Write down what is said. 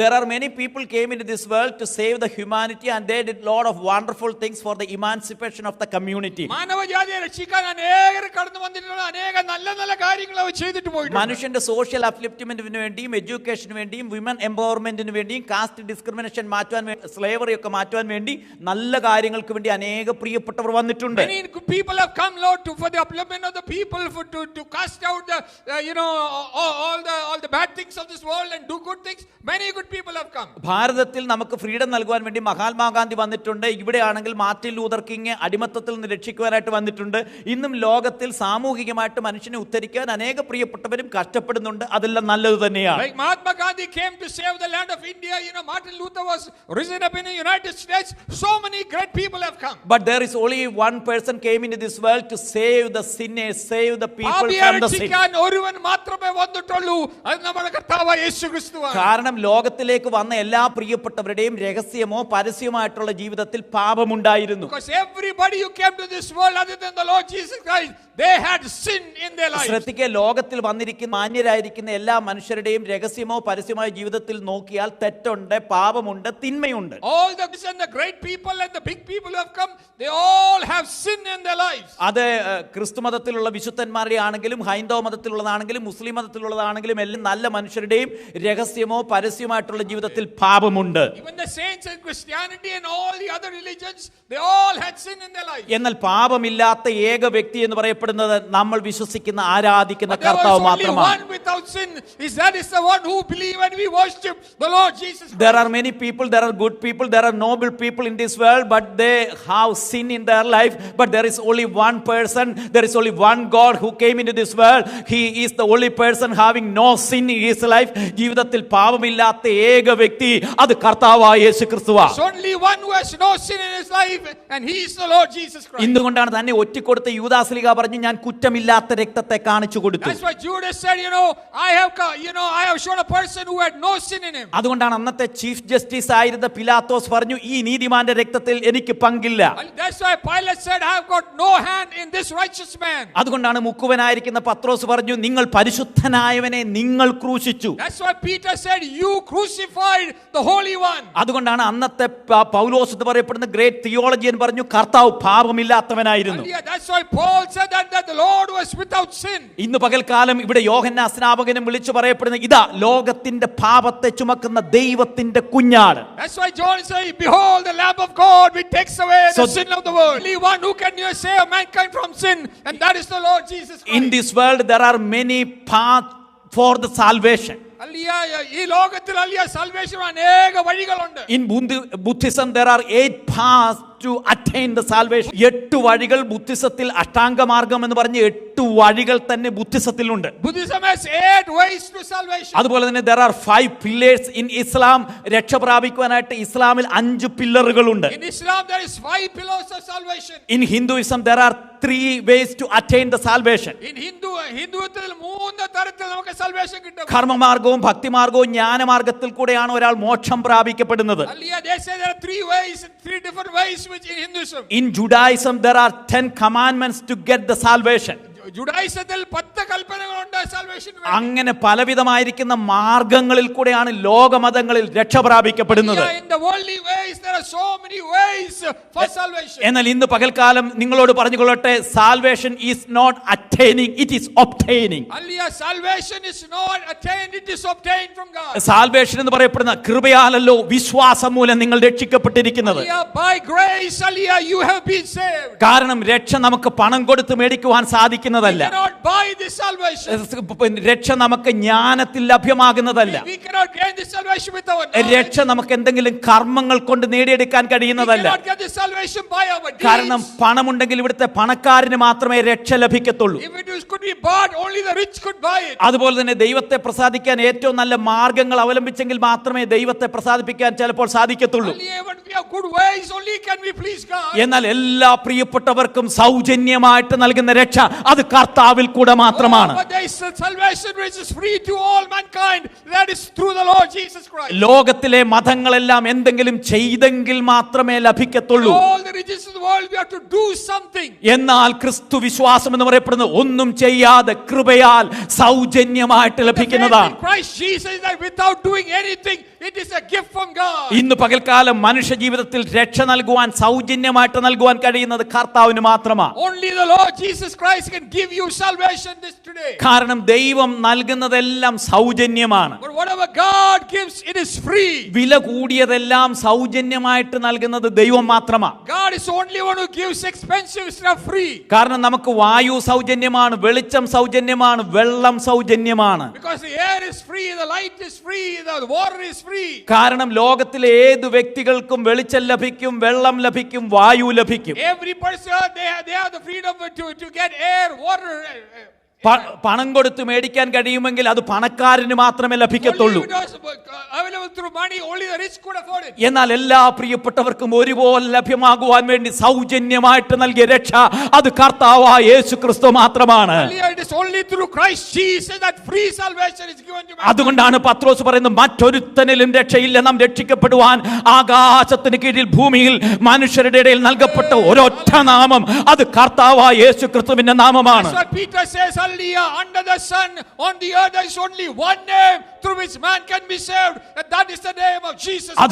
There are many people came into this world to save the humanity, and they did lot of wonderful things for the emancipation of the community. മാനവജാതിയെ രക്ഷിക്കാൻ അനേകർ കടന്നു വന്നിട്ടുള്ള അനേക നല്ല നല്ല കാര്യങ്ങൾ അവർ ചെയ്തിട്ട് പോയിട്ടുണ്ട്. മനുഷ്യന്റെ സോഷ്യൽ അപ്ലിഫ്റ്റ്മെന്റിന് വേണ്ടിയും എഡ്യൂക്കേഷന് വേണ്ടിയും വിമൻ എംപവർമെന്റിന് വേണ്ടിയും കാസ്റ്റ് ഡിസ്ക്രിമിനേഷൻ മാറ്റുവാൻ വേണ്ടി സ്ലേവറി ഒക്കെ മാറ്റുവാൻ വേണ്ടി നല്ല കാര്യങ്ങൾക്ക് വേണ്ടി അനേക പ്രിയപ്പെട്ടവർ വന്നിട്ടുണ്ട്. Many people have come, Lord, for the upliftment of the people, to cast out the all the bad things of this world and do good things. Many good people have come. ഭാരതത്തിൽ നമുക്ക് freedom നൽകുവാൻ വേണ്ടി മഹാത്മാഗാന്ധി വന്നിട്ടുണ്ട്. ഇവിടെയാണെങ്കിൽ Martin Luther king അടിമത്തത്തിൽ നിന്ന് രക്ഷിക്കുവാനായിട്ട് വന്നിട്ടുണ്ട്. ഇന്നും ലോകത്തിൽ സാമൂഹികമായിട്ട് മനുഷ്യനെ ഉദ്ധരിക്കാൻ അനേക പ്രിയപ്പെട്ടവരും കഷ്ടപ്പെടുന്നുണ്ട്. അതെല്ലാം നല്ലത് തന്നെയാണ്. Like Mahatma Gandhi came to save the land of India, Martin Luther was risen up in the United States. So many great people have come. But there is only one person came into this world to save the sinners, save the people from the sin. ഒരുവൻ മാത്രമേ വന്നിട്ടുള്ളൂ, അത് നമ്മുടെ കർത്താവായ യേശുക്രിസ്തുവാണ്. കാരണം ലോകത്തിലേക്ക് വന്ന എല്ലാ പ്രിയപ്പെട്ടവരുടെയും രഹസ്യമോ പരസ്യമായിട്ടുള്ള ജീവിതത്തിൽ പാപമുണ്ടായിരുന്നു. Because everybody who came to this world other than the Lord Jesus Christ, they had sin in their lives. ശ്രദ്ധിക്കുക, ലോകത്തിൽ വന്നിരിക്കുന്ന മാന്യരായിരിക്കുന്ന എല്ലാ മനുഷ്യരുടെയും രഹസ്യമോ പരസ്യമായ ജീവിതത്തിൽ നോക്കിയാൽ തെറ്റുണ്ട്, പാപമുണ്ട്, തിന്മയുണ്ട്. All the great people and the big people who have come, they all have sin in their lives. അത് ക്രിസ്തു മതത്തിലുള്ള വിശുദ്ധന്മാരുടെ ആണെങ്കിലും ഹൈന്ദവ മതത്തിലുള്ളതാണെങ്കിലും മുസ്ലിം മതത്തിലുള്ളതാണെങ്കിലും എല്ലാം നല്ല മനുഷ്യരുടെയും രഹസ്യമോ പരസ്യമായിട്ടുള്ള ജീവിതത്തിൽ പാപമുണ്ട്. Even the saints in Christianity and all the other religions, they all had sin in their lives. എന്നാൽ പാപമില്ലാത്ത ഏക വ്യക്തി എന്ന് പറയപ്പെടുന്നത് നമ്മൾ വിശ്വസിക്കുന്ന ആരാധിക്കുന്ന കർത്താവ് മാത്രമാണ്. One without sin is the one who believe and we worship the Lord Jesus Christ. There are many people, there are good people, there are noble people in this world, but they have sin in their life. But there is only one person, there is only one God who came into this world. He is the only person having no sin in his life. ജീവിതത്തിൽ പാപമില്ലാത്ത ഏക വ്യക്തി അത് കർത്താവായ യേശുക്രിസ്തുവാണ്. Only one who has no sin in his life, and he is the Lord Jesus Christ. ഇന്നുകൊണ്ടാണ് തന്നെ ഒറ്റിക്കൊടുത്ത യൂദാസ്ലീഹ പറഞ്ഞു, ഞാൻ കുറ്റമില്ലാത്ത രക്തത്തെ കാണിച്ചു കൊടുത്തു. That's why Judas said, I have shown a person who had no sin in him. അതുകൊണ്ടാണ് അന്നത്തെ chief justice ആയിരുന്ന പിലാത്തോസ് പറഞ്ഞു, ഈ നീതിമാന്റെ രക്തത്തിൽ എനിക്ക് പങ്കില്ല. That's why Pilate said, I have got no hand in this righteous man. അതുകൊണ്ടാണ് മുക്കുവനായിരിക്കുന്ന പത്രോസ് പറഞ്ഞു, നിങ്ങൾ പരിശുദ്ധനായവനെ നിങ്ങൾ ക്രൂശിച്ചു. That's why Peter said, you crucified the Holy One. അതുകൊണ്ടാണ് അന്നത്തെ പൗലോസ് എന്ന് പറയപ്പെടുന്ന ഗ്രേറ്റ് തിയോളജിയൻ പറഞ്ഞു, കർത്താവ് പാപമില്ലാത്തവനായിരുന്നു. That's why Paul said that the Lord was without sin. ഇന്ന് പകൽക്കാലം ഇവിടെ യോഹന്നാൻ സ്നാപകനും വിളിച്ചു പറയപ്പെടുന്ന ഇതാ ലോകത്തിന്റെ പാപത്തെ ചുമക്കുന്ന ദൈവത്തിന്റെ കുഞ്ഞാട്. That's why John said, behold the Lamb of God which takes away the sin of the world. Only one who can save mankind from sin, and that is the Lord Jesus Christ. In this world there are many paths for the salvation. ഈ ലോകത്തിൽ salvation അനേക വഴികളുണ്ട്. In Buddhism there are 8 paths to attain the salvation. 8 വഴികൾ ബുദ്ധിസത്തിൽ അഷ്ടാംഗമാർഗം എന്ന് പറഞ്ഞ് 8 വഴികൾ തന്നെ ബുദ്ധിസത്തിലുണ്ട്. Buddhism has 8 ways to salvation. അതുപോലെ തന്നെ there are 5 pillars in Islam. രക്ഷ പ്രാപിക്കുവാനായിട്ട് ഇസ്ലാമിൽ 5 പില്ലറുകളുണ്ട്. In Islam there is 5 pillars of salvation. In Hinduism there are 3 ways to attain the salvation. In ഹിന്ദുത്വത്തിൽ 3 തരത്തിൽ നമുക്ക് salvation കിട്ടും. കർമ്മമാർഗവും ഭക്തിമാർഗവും ജ്ഞാനമാർഗത്തിൽ കൂടെയാണ് ഒരാൾ മോക്ഷം പ്രാപിക്കപ്പെടുന്നത്. They say there are 3 ways, 3 different ways which in Hinduism. In Judaism there are 10 commandments to get the salvation. ജുഡായിസത്തിൽ 10 കൽപ്പനകളുണ്ട് salvation. അങ്ങനെ പലവിധമായിരിക്കുന്ന മാർഗങ്ങളിൽ കൂടെയാണ് ലോകമതങ്ങളിൽ രക്ഷ പ്രാപിക്കപ്പെടുന്നത്. In the worldly ways there are so many ways for salvation. എന്നാൽ ഇന്ന് പകൽക്കാലം നിങ്ങളോട് പറഞ്ഞുകൊള്ളട്ടെ, salvation is not attaining, it is obtaining. Salvation is not attained, it is obtained from God. Salvation എന്ന് പറയപ്പെടുന്ന കൃപയാലല്ലോ വിശ്വാസം മൂലം നിങ്ങൾ രക്ഷിക്കപ്പെട്ടിരിക്കുന്നത്. By grace you have been saved. കാരണം രക്ഷ നമുക്ക് പണം കൊടുത്ത് മേടിക്കുവാൻ സാധിക്കുന്നതല്ല. രക്ഷ നമുക്ക് ജ്ഞാനത്തിൽ ലഭ്യമാകുന്നതല്ല. രക്ഷ നമുക്ക് എന്തെങ്കിലും കർമ്മങ്ങൾ കൊണ്ട് നേടിയെടുക്കാൻ കഴിയുന്നതല്ല. കാരണം പണമുണ്ടെങ്കിൽ ഇവിടുത്തെ പണക്കാരന് മാത്രമേ രക്ഷ ലഭിക്കത്തുള്ളൂ. അതുപോലെ തന്നെ ദൈവത്തെ പ്രസാദിക്കാൻ ഏറ്റവും നല്ല മാർഗങ്ങൾ അവലംബിച്ചെങ്കിൽ മാത്രമേ ദൈവത്തെ പ്രസാദിപ്പിക്കാൻ ചിലപ്പോൾ സാധിക്കത്തുള്ളൂ. എന്നാൽ എല്ലാ പ്രിയപ്പെട്ടവർക്കും സൗജന്യമായിട്ട് നൽകുന്ന രക്ഷ അത് കർത്താവിൽ കൂടെ മാത്രമാണ്. ലോകത്തിലെ മതങ്ങളെല്ലാം എന്തെങ്കിലും ചെയ്തെങ്കിൽ മാത്രമേ ലഭിക്കത്തുള്ളൂ. എന്നാൽ ക്രിസ്തു വിശ്വാസം എന്ന് പറയപ്പെടുന്നത് ഒന്നും ചെയ്യാതെ കൃപയാൽ സൗജന്യമായിട്ട് ലഭിക്കുന്നതാണ്. It is a gift from God. ഇന്ന് പകൽക്കാലം മനുഷ്യ ജീവിതത്തിൽ രക്ഷ നൽകുവാൻ സൗജന്യമായിട്ട് നൽകുവാൻ കഴിയുന്നത് കർത്താവിന് മാത്രമാണ്. Only the Lord Jesus Christ can give you salvation this today. കാരണം ദൈവം നൽകുന്നതെല്ലാം സൗജന്യമാണ്. But whatever God gives, it is free. വില കൂടിയതെല്ലാം സൗജന്യമായിട്ട് നൽകുന്നത് ദൈവം മാത്രമാണ്. God is the only one who gives expensive stuff free. കാരണം നമുക്ക് വായു സൗജന്യമാണ്, വെളിച്ചം സൗജന്യമാണ്, വെള്ളം സൗജന്യമാണ്. Because the air is free, the light is free, the water is free. കാരണം ലോകത്തിലെ ഏത് വ്യക്തികൾക്കും വെളിച്ചം ലഭിക്കും, വെള്ളം ലഭിക്കും, വായു ലഭിക്കും. Every person, they have the freedom to get air, water. പണം കൊടുത്ത് മേടിക്കാൻ കഴിയുമെങ്കിൽ അത് പണക്കാരന് മാത്രമേ ലഭിക്കത്തുള്ളൂ. Only it was available through money, only the rich could afford it. എന്നാൽ എല്ലാ പ്രിയപ്പെട്ടവർക്കും ഒരുപോലെ ലഭ്യമാകുവാൻ വേണ്ടി സൗജന്യമായിട്ട് നൽകിയ രക്ഷ അത് കർത്താവായ യേശു ക്രിസ്തു മാത്രമാണ്. It is only through Christ Jesus that free salvation is given to man. അതുകൊണ്ടാണ് പത്രോസ് പറയുന്നത്, മറ്റൊരുത്തനിലും രക്ഷയില്ല, നാം രക്ഷിക്കപ്പെടുവാൻ ആകാശത്തിന് കീഴിൽ ഭൂമിയിൽ മനുഷ്യരുടെ ഇടയിൽ നൽകപ്പെട്ട ഒരൊറ്റ നാമം അത് കർത്താവായ യേശു ക്രിസ്തുവിന്റെ നാമമാണ്. That's what Peter says, hallelujah, under the sun, on the earth there is only one name through which man can be saved, and that is the name of Jesus. അത്